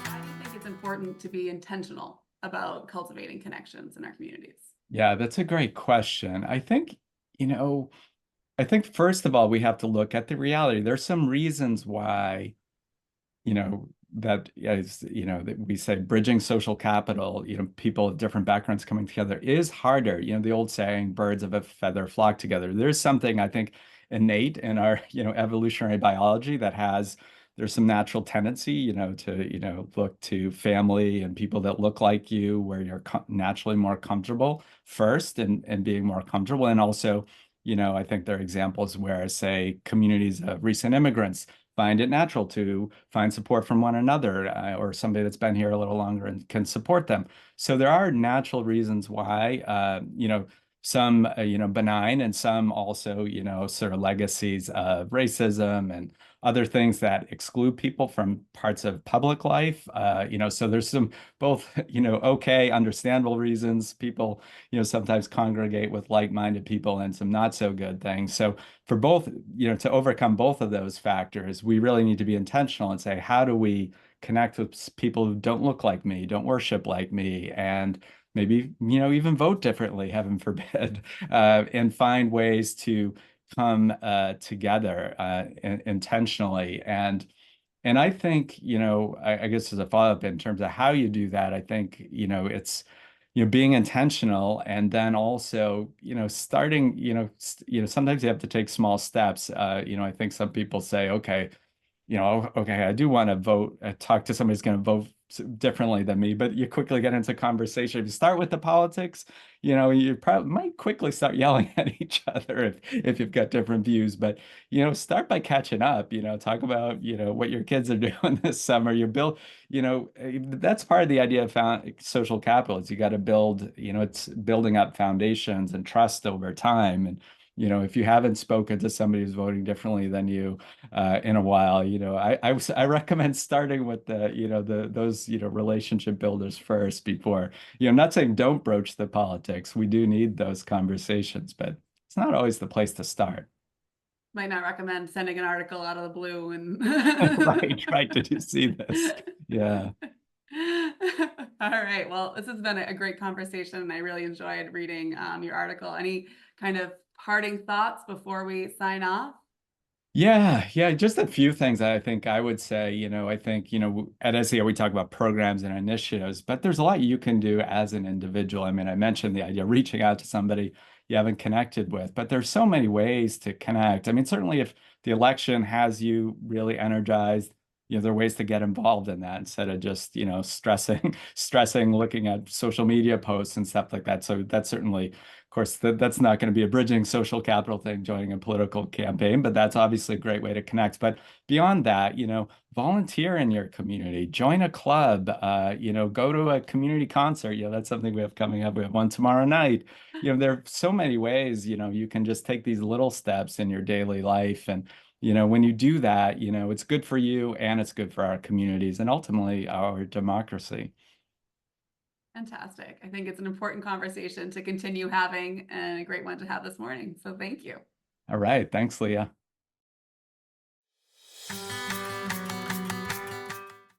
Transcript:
Why do you think it's important to be intentional about cultivating connections in our communities? Yeah, that's a great question. You know, I think first of all, we have to look at the reality. There's some reasons why, that is, that we say bridging social capital, people of different backgrounds coming together is harder. The old saying, birds of a feather flock together. There's something I think innate in our, evolutionary biology that there's some natural tendency, to, look to family and people that look like you where you're naturally more comfortable first and being more comfortable. And also, I think there are examples where, say, communities of recent immigrants find it natural to find support from one another or somebody that's been here a little longer and can support them. So there are natural reasons why, some, benign and some also, sort of legacies of racism and other things that exclude people from parts of public life. So there's some both, okay, understandable reasons people, sometimes congregate with like-minded people and some not so good things. So for both, to overcome both of those factors, we really need to be intentional and say, how do we connect with people who don't look like me, don't worship like me, and maybe, even vote differently, heaven forbid, and find ways to come together intentionally. And I think, I guess as a follow-up in terms of how you do that, I think, it's being intentional and then also, starting, sometimes you have to take small steps. I think some people say, okay, okay, I do want to vote, talk to somebody who's going to vote differently than me, but you quickly get into conversation. If you start with the politics, you probably might quickly start yelling at each other if you've got different views. But, start by catching up, talk about, what your kids are doing this summer. That's part of the idea of social capital is you got to build, it's building up foundations and trust over time. And, if you haven't spoken to somebody who's voting differently than you, in a while. I recommend starting with those relationship builders first before. I'm not saying don't broach the politics. We do need those conversations, but it's not always the place to start. Might not recommend sending an article out of the blue and Right, right. Did you see this? Yeah. All right. Well, this has been a great conversation. I really enjoyed reading your article. Any kind of parting thoughts before we sign off? Yeah, just a few things that I think I would say. I think, at SEO we talk about programs and initiatives, but there's a lot you can do as an individual. I mean, I mentioned the idea of reaching out to somebody you haven't connected with, but there's so many ways to connect. I mean, certainly if the election has you really energized, there are ways to get involved in that instead of just, stressing, looking at social media posts and stuff like that. So that's certainly, of course, that's not going to be a bridging social capital thing, joining a political campaign, but that's obviously a great way to connect. But beyond that, volunteer in your community, join a club, go to a community concert. That's something we have coming up. We have one tomorrow night. There are so many ways, you can just take these little steps in your daily life. And, when you do that, it's good for you and it's good for our communities and ultimately our democracy. Fantastic. I think it's an important conversation to continue having and a great one to have this morning. So thank you. All right. Thanks, Leah.